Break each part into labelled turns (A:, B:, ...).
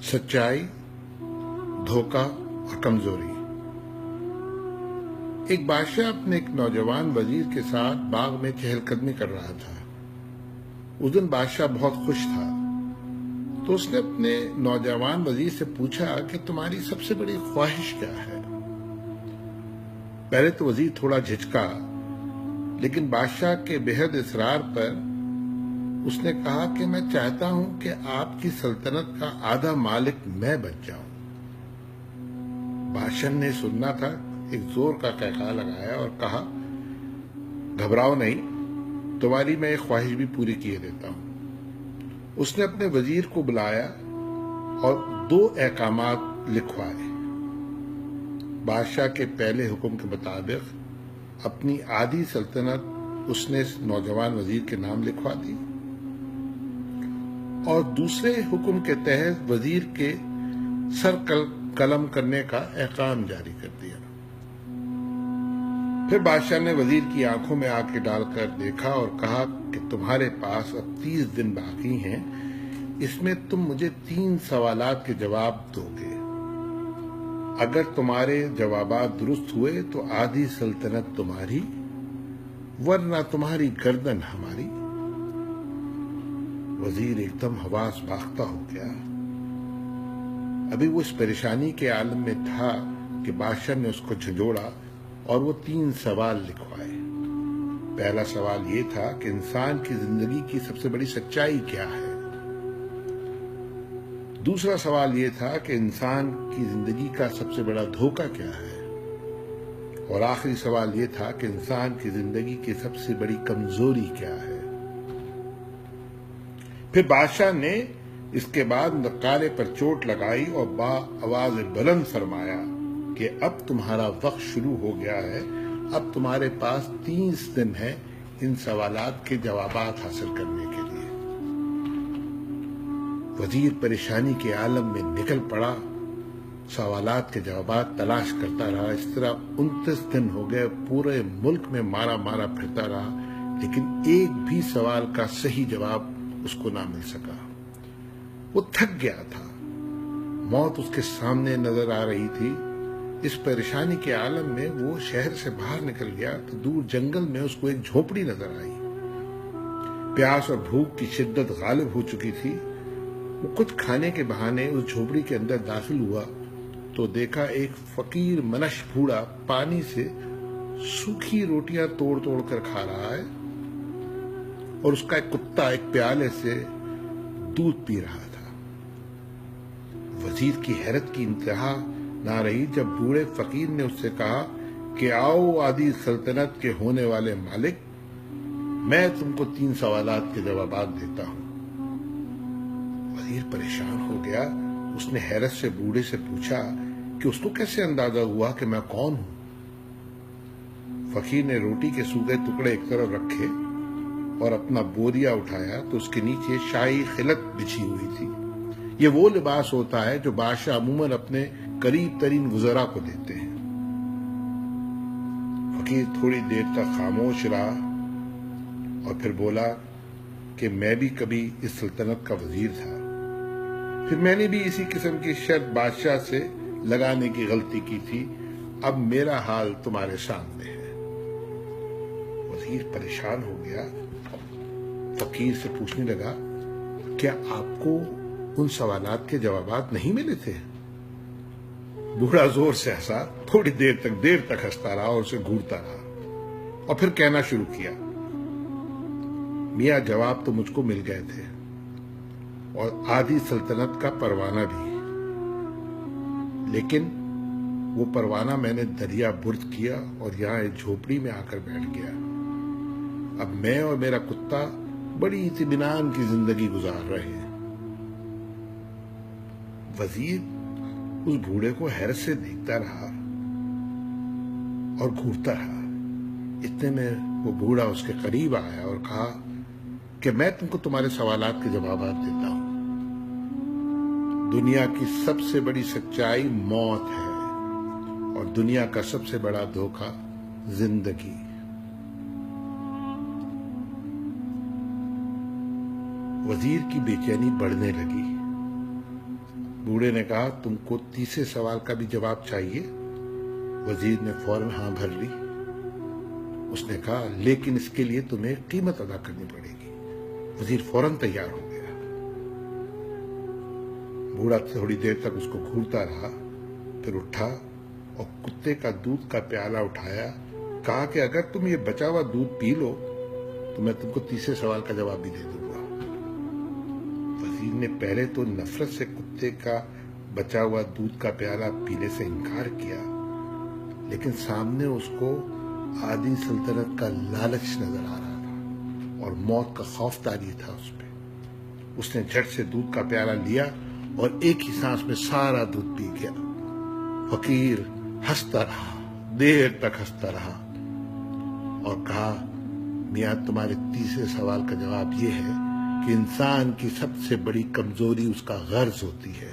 A: سچائی، دھوکہ اور کمزوری۔ ایک بادشاہ اپنے ایک نوجوان وزیر کے ساتھ باغ میں چہل قدمی کر رہا تھا۔ اس دن بادشاہ بہت خوش تھا، تو اس نے اپنے نوجوان وزیر سے پوچھا کہ تمہاری سب سے بڑی خواہش کیا ہے؟ پہلے تو وزیر تھوڑا جھجکا، لیکن بادشاہ کے بےحد اصرار پر اس نے کہا کہ میں چاہتا ہوں کہ آپ کی سلطنت کا آدھا مالک میں بن جاؤں۔ بادشاہ نے سننا تھا، ایک زور کا قہقہہ لگایا اور کہا، گھبراؤ نہیں، تمہاری میں ایک خواہش بھی پوری کیے دیتا ہوں۔ اس نے اپنے وزیر کو بلایا اور 2 احکامات لکھوائے۔ بادشاہ کے پہلے حکم کے مطابق اپنی آدھی سلطنت اس نے نوجوان وزیر کے نام لکھوا دی، اور دوسرے حکم کے تحت وزیر کے سر قلم کرنے کا احکام جاری کر دیا۔ پھر بادشاہ نے وزیر کی آنکھوں میں آنکھیں ڈال کر دیکھا اور کہا کہ تمہارے پاس اب 30 دن باقی ہیں، اس میں تم مجھے 3 سوالات کے جواب دو گے۔ اگر تمہارے جوابات درست ہوئے تو آدھی سلطنت تمہاری، ورنہ تمہاری گردن ہماری۔ وزیر ایک دم حواس باختہ ہو گیا۔ ابھی وہ اس پریشانی کے عالم میں تھا کہ بادشاہ نے اس کو جھنجھوڑا اور وہ 3 سوال لکھوائے۔ پہلا سوال یہ تھا کہ انسان کی زندگی کی سب سے بڑی سچائی کیا ہے؟ دوسرا سوال یہ تھا کہ انسان کی زندگی کا سب سے بڑا دھوکہ کیا ہے؟ اور آخری سوال یہ تھا کہ انسان کی زندگی کی سب سے بڑی کمزوری کیا ہے؟ پھر بادشاہ نے اس کے بعد نقارے پر چوٹ لگائی اور آواز بلند فرمایا کہ اب تمہارا وقت شروع ہو گیا ہے، اب تمہارے پاس 30 دن ہے ان سوالات کے جوابات حاصل کرنے کے لیے۔ وزیر پریشانی کے عالم میں نکل پڑا، سوالات کے جوابات تلاش کرتا رہا۔ اس طرح 29 دن ہو گئے، پورے ملک میں مارا پھرتا رہا، لیکن ایک بھی سوال کا صحیح جواب اس کو نہ مل سکا۔ وہ تھک گیا تھا، موت اس کے سامنے نظر آ رہی تھی۔ اس پریشانی کے عالم میں وہ شہر سے باہر نکل گیا تو دور جنگل میں اس کو ایک جھونپڑی نظر آئی۔ پیاس اور بھوک کی شدت غالب ہو چکی تھی۔ وہ کچھ کھانے کے بہانے اس جھونپڑی کے اندر داخل ہوا تو دیکھا ایک فقیر منش بوڑھا پانی سے سوکھی روٹیاں توڑ کر کھا رہا ہے، اور اس کا ایک کتا ایک پیالے سے دودھ پی رہا تھا۔ وزیر کی حیرت کی انتہا نہ رہی جب بوڑھے فقیر نے اس سے کہا کہ آؤ آدھی سلطنت کے ہونے والے مالک، میں تم کو 3 سوالات کے جوابات دیتا ہوں۔ وزیر پریشان ہو گیا۔ اس نے حیرت سے بوڑھے سے پوچھا کہ اس کو کیسے اندازہ ہوا کہ میں کون ہوں؟ فقیر نے روٹی کے سوکھے ٹکڑے ایک طرف رکھے اور اپنا بوریا اٹھایا تو اس کے نیچے شاہی خلعت بچھی ہوئی تھی۔ یہ وہ لباس ہوتا ہے جو بادشاہ عموماً اپنے قریب ترین وزراء کو دیتے ہیں۔ فقیر تھوڑی دیر تک خاموش رہا اور پھر بولا کہ میں بھی کبھی اس سلطنت کا وزیر تھا، پھر میں نے بھی اسی قسم کی شرط بادشاہ سے لگانے کی غلطی کی تھی، اب میرا حال تمہارے سامنے ہے۔ وزیر پریشان ہو گیا، فقیر سے پوچھنے لگا، کیا آپ کو ان سوالات کے جوابات نہیں ملے تھے؟ بوڑھا زور سے ہنسا، تھوڑی دیر تک ہنستا رہا اور اسے گھورتا رہا، اور پھر کہنا شروع کیا، میاں جواب تو مجھ کو مل گئے تھے، اور آدھی سلطنت کا پروانہ بھی، لیکن وہ پروانہ میں نے دریا برد کیا اور یہاں ایک جھوپڑی میں آ کر بیٹھ گیا۔ اب میں اور میرا کتا بڑی اطمینان کی زندگی گزار رہے ہیں۔ وزیر اس بوڑھے کو حیرت سے دیکھتا رہا اور گھورتا رہا۔ اتنے میں وہ بوڑھا اس کے قریب آیا اور کہا کہ میں تم کو تمہارے سوالات کے جوابات دیتا ہوں۔ دنیا کی سب سے بڑی سچائی موت ہے، اور دنیا کا سب سے بڑا دھوکہ زندگی۔ وزیر کی بے چینی بڑھنے لگی۔ بوڑھے نے کہا تم کو تیسرے سوال کا بھی جواب چاہیے؟ وزیر نے فوراً ہاں بھر لی۔ اس نے کہا لیکن اس کے لیے تمہیں قیمت ادا کرنی پڑے گی۔ وزیر فوراً تیار ہو گیا۔ بوڑھا تھوڑی دیر تک اس کو گھورتا رہا، پھر اٹھا اور کتے کا دودھ کا پیالہ اٹھایا، کہا کہ اگر تم یہ بچا ہوا دودھ پی لو تو میں تم کو تیسرے سوال کا جواب بھی دے دوں گا۔ وزیر نے پہلے تو نفرت سے کتے کا بچا ہوا دودھ کا پیالہ پینے سے انکار کیا، لیکن سامنے اس کو آدھی سلطنت کا لالچ نظر آ رہا تھا اور موت کا خوف طاری تھا اس پہ۔ اس نے جھٹ سے دودھ کا پیالہ لیا اور ایک ہی سانس میں سارا دودھ پی گیا۔ فقیر ہنستا رہا، دیر تک ہنستا رہا اور کہا میاں تمہارے تیسرے سوال کا جواب یہ ہے کہ انسان کی سب سے بڑی کمزوری اس کا غرض ہوتی ہے۔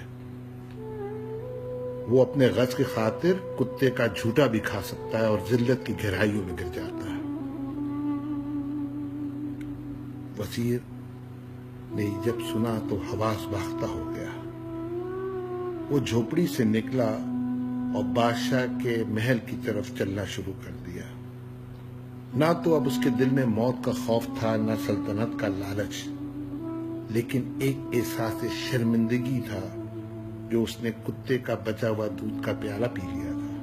A: وہ اپنے غرض کی خاطر کتے کا جھوٹا بھی کھا سکتا ہے اور ذلت کی گہرائیوں میں گر جاتا ہے۔ وزیر نے جب سنا تو حواس باختہ ہو گیا۔ وہ جھوپڑی سے نکلا اور بادشاہ کے محل کی طرف چلنا شروع کر دیا۔ نہ تو اب اس کے دل میں موت کا خوف تھا، نہ سلطنت کا لالچ، لیکن ایک احساس شرمندگی تھا جو اس نے کتے کا بچا ہوا دودھ کا پیالہ پی لیا تھا۔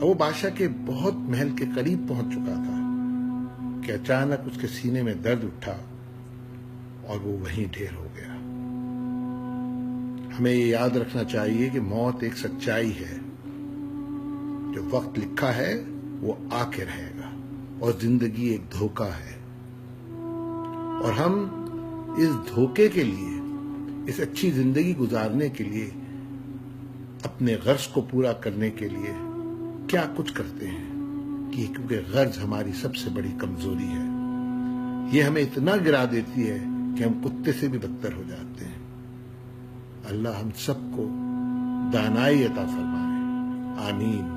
A: اب وہ بادشاہ کے بہت محل کے قریب پہنچ چکا تھا کہ اچانک اس کے سینے میں درد اٹھا اور وہ وہیں ڈھیر ہو گیا۔ ہمیں یہ یاد رکھنا چاہیے کہ موت ایک سچائی ہے۔ جو وقت لکھا ہے وہ آ کے رہے گا، اور زندگی ایک دھوکہ ہے، اور ہم اس دھوکے کے لیے، اس اچھی زندگی گزارنے کے لیے، اپنے غرض کو پورا کرنے کے لیے کیا کچھ کرتے ہیں، کیونکہ غرض ہماری سب سے بڑی کمزوری ہے۔ یہ ہمیں اتنا گرا دیتی ہے کہ ہم کتے سے بھی بدتر ہو جاتے ہیں۔ اللہ ہم سب کو دانائی عطا فرمائے، آمین۔